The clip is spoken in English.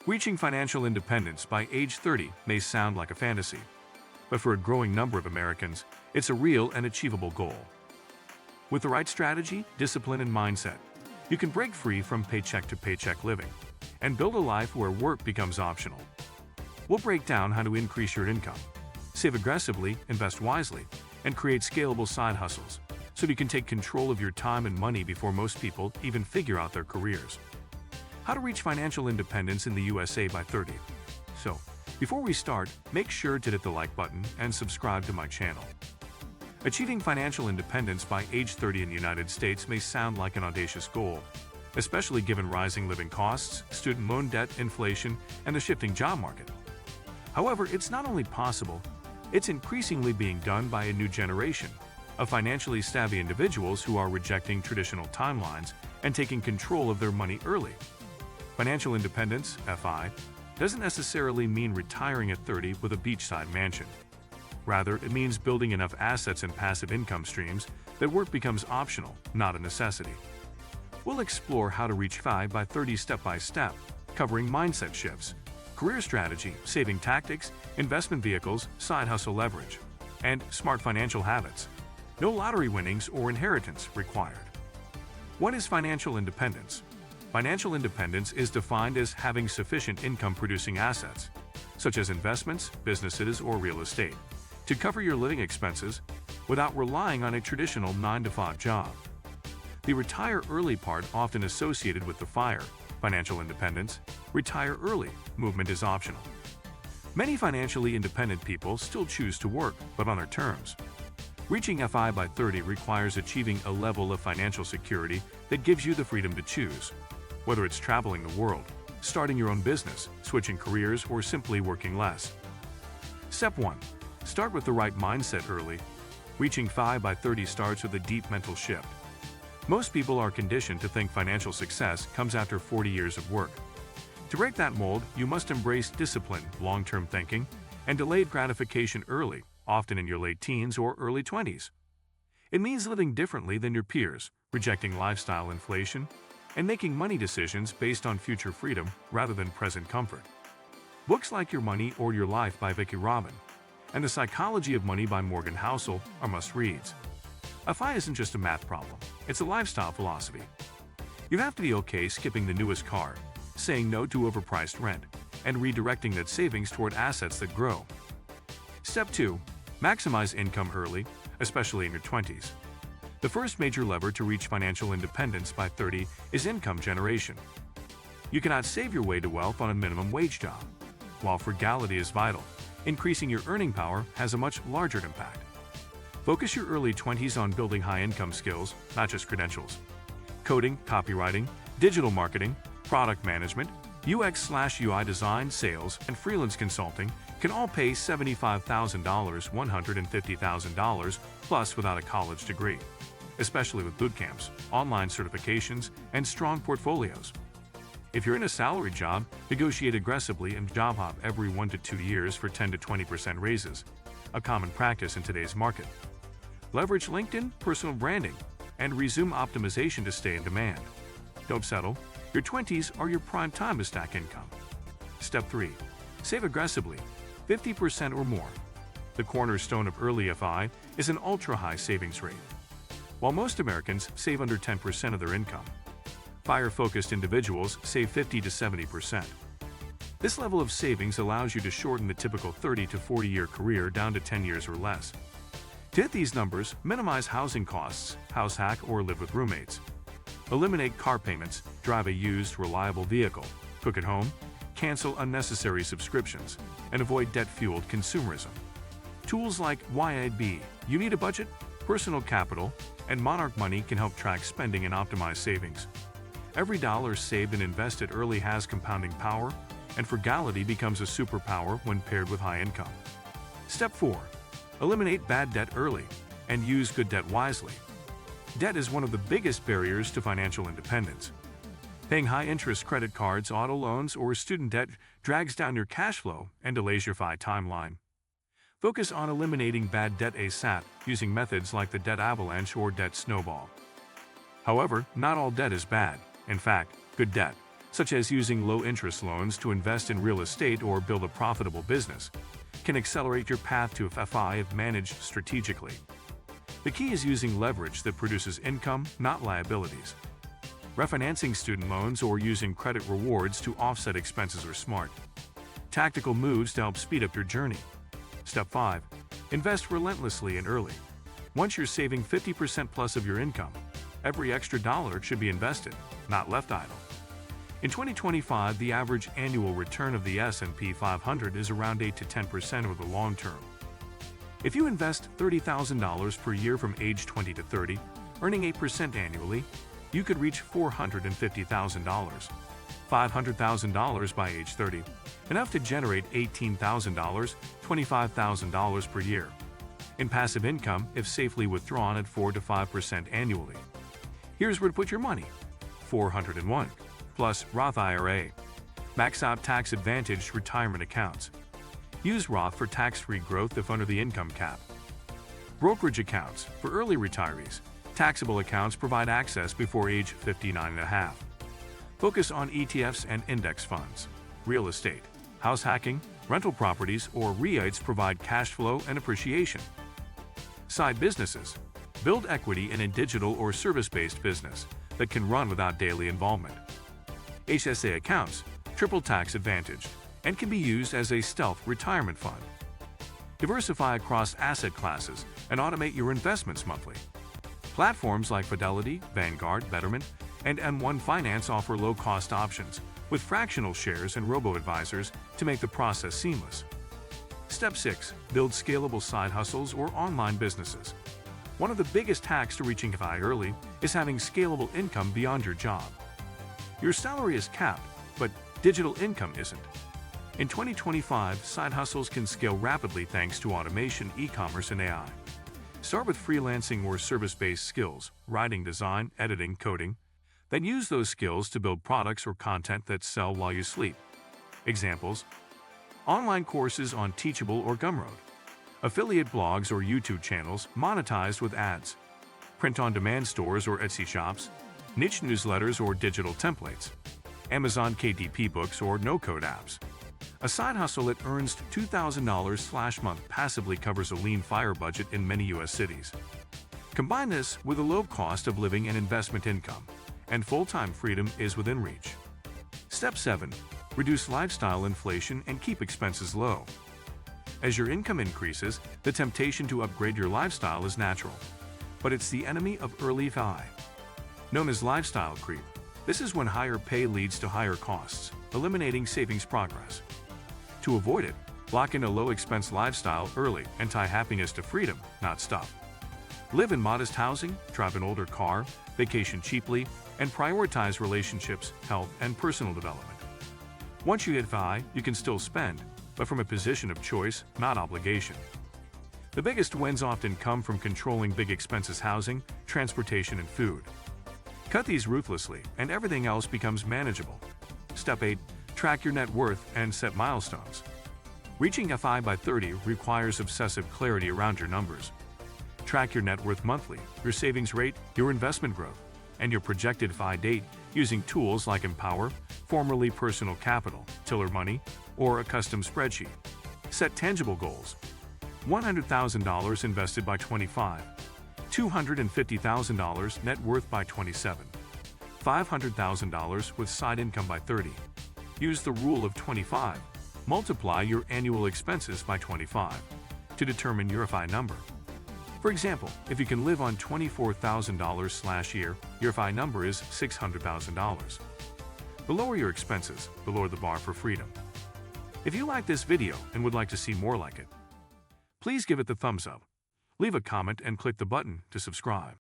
Reaching financial independence by age 30 may sound like a fantasy, but for a growing number of Americans, it's a real and achievable goal. With the right strategy, discipline, and mindset, you can break free from paycheck-to-paycheck living and build a life where work becomes optional. We'll break down how to increase your income, save aggressively, invest wisely, and create scalable side hustles so you can take control of your time and money before most people even figure out their careers. How to reach financial independence in the USA by 30. So, before we start, make sure to hit the like button and subscribe to my channel. Achieving financial independence by age 30 in the United States may sound like an audacious goal, especially given rising living costs, student loan debt, inflation, and the shifting job market. However, it's not only possible, it's increasingly being done by a new generation of financially savvy individuals who are rejecting traditional timelines and taking control of their money early. Financial independence, FI, doesn't necessarily mean retiring at 30 with a beachside mansion. Rather, it means building enough assets and passive income streams that work becomes optional, not a necessity. We'll explore how to reach FI by 30 step by step, covering mindset shifts, career strategy, saving tactics, investment vehicles, side hustle leverage, and smart financial habits. No lottery winnings or inheritance required. What is financial independence? Financial independence is defined as having sufficient income-producing assets, such as investments, businesses, or real estate, to cover your living expenses without relying on a traditional 9-to-5 job. The retire early part, often associated with the FIRE, financial independence, retire early movement, is optional. Many financially independent people still choose to work, but on their terms. Reaching FI by 30 requires achieving a level of financial security that gives you the freedom to choose, whether it's traveling the world, starting your own business, switching careers, or simply working less. Step 1. Start with the right mindset early. Reaching FI by 30 starts with a deep mental shift. Most people are conditioned to think financial success comes after 40 years of work. To break that mold, you must embrace discipline, long-term thinking, and delayed gratification early, often in your late teens or early 20s. It means living differently than your peers, rejecting lifestyle inflation, and making money decisions based on future freedom rather than present comfort. Books like Your Money or Your Life by Vicki Robin and The Psychology of Money by Morgan Housel are must-reads. FI isn't just a math problem, it's a lifestyle philosophy. You have to be okay skipping the newest car, saying no to overpriced rent, and redirecting that savings toward assets that grow. Step 2. Maximize income early, especially in your 20s. The first major lever to reach financial independence by 30 is income generation. You cannot save your way to wealth on a minimum wage job. While frugality is vital, increasing your earning power has a much larger impact. Focus your early 20s on building high-income skills, not just credentials. Coding, copywriting, digital marketing, product management, UX/UI design, sales, and freelance consulting can all pay $75,000, $150,000 plus without a college degree, especially with boot camps, online certifications, and strong portfolios. If you're in a salary job, negotiate aggressively and job hop every 1 to 2 years for 10 to 20% raises, a common practice in today's market. Leverage LinkedIn, personal branding, and resume optimization to stay in demand. Don't settle. Your 20s are your prime time to stack income. Step 3. Save aggressively, 50% or more. The cornerstone of early FI is an ultra-high savings rate. While most Americans save under 10% of their income, FIRE-focused individuals save 50 to 70%. This level of savings allows you to shorten the typical 30 to 40-year career down to 10 years or less. To hit these numbers, minimize housing costs, house hack, or live with roommates. Eliminate car payments, drive a used, reliable vehicle, cook at home, cancel unnecessary subscriptions, and avoid debt-fueled consumerism. Tools like YIB, You Need a Budget, Personal Capital, and Monarch Money can help track spending and optimize savings. Every dollar saved and invested early has compounding power, and frugality becomes a superpower when paired with high income. Step 4. Eliminate bad debt early and use good debt wisely. Debt is one of the biggest barriers to financial independence. Paying high-interest credit cards, auto loans, or student debt drags down your cash flow and delays your FI timeline. Focus on eliminating bad debt ASAP using methods like the debt avalanche or debt snowball. However, not all debt is bad. In fact, good debt, such as using low-interest loans to invest in real estate or build a profitable business, can accelerate your path to FI if managed strategically. The key is using leverage that produces income, not liabilities. Refinancing student loans or using credit rewards to offset expenses are smart. Tactical moves to help speed up your journey. Step 5. Invest relentlessly and early. Once you're saving 50% plus of your income, every extra dollar should be invested, not left idle. In 2025, the average annual return of the S&P 500 is around 8 to 10% over the long term. If you invest $30,000 per year from age 20 to 30, earning 8% annually, you could reach $450,000, $500,000 by age 30, enough to generate $18,000, $25,000 per year in passive income if safely withdrawn at 4 to 5% annually. Here's where to put your money. 401. Plus Roth IRA. Max out tax-advantaged retirement accounts. Use Roth for tax-free growth if under the income cap. Brokerage accounts for early retirees. Taxable accounts provide access before age 59.5. Focus on ETFs and index funds. Real estate, house hacking, rental properties, or REITs provide cash flow and appreciation. Side businesses. Build equity in a digital or service-based business that can run without daily involvement. HSA accounts, triple tax advantaged, and can be used as a stealth retirement fund. Diversify across asset classes and automate your investments monthly. Platforms like Fidelity, Vanguard, Betterment, and M1 Finance offer low-cost options with fractional shares and robo-advisors to make the process seamless. Step 6. Build scalable side hustles or online businesses. One of the biggest hacks to reaching FI early is having scalable income beyond your job. Your salary is capped, but digital income isn't. In 2025, side hustles can scale rapidly thanks to automation, e-commerce, and AI. Start with freelancing or service-based skills, writing, design, editing, coding. Then use those skills to build products or content that sell while you sleep. Examples: online courses on Teachable or Gumroad, affiliate blogs or YouTube channels monetized with ads, print-on-demand stores or Etsy shops, niche newsletters or digital templates, Amazon KDP books or no-code apps. A side hustle that earns $2,000/month passively covers a lean fire budget in many U.S. cities. Combine this with a low cost of living and investment income, and full-time freedom is within reach. Step 7. Reduce lifestyle inflation and keep expenses low. As your income increases, the temptation to upgrade your lifestyle is natural, but it's the enemy of early FI. Known as lifestyle creep, this is when higher pay leads to higher costs, eliminating savings progress. To avoid it, lock in a low-expense lifestyle early and tie happiness to freedom, not stuff. Live in modest housing, drive an older car, vacation cheaply, and prioritize relationships, health, and personal development. Once you hit FI, you can still spend, but from a position of choice, not obligation. The biggest wins often come from controlling big expenses: housing, transportation, and food. Cut these ruthlessly, and everything else becomes manageable. Step 8. Track your net worth and set milestones. Reaching FI by 30 requires obsessive clarity around your numbers. Track your net worth monthly, your savings rate, your investment growth, and your projected FI date using tools like Empower, formerly Personal Capital, Tiller Money, or a custom spreadsheet. Set tangible goals. $100,000 invested by 25, $250,000 net worth by 27, $500,000 with side income by 30. Use the rule of 25. Multiply your annual expenses by 25 to determine your FI number. For example, if you can live on $24,000/year, your FI number is $600,000. The lower your expenses, the lower the bar for freedom. If you like this video and would like to see more like it, please give it the thumbs up, leave a comment, and click the button to subscribe.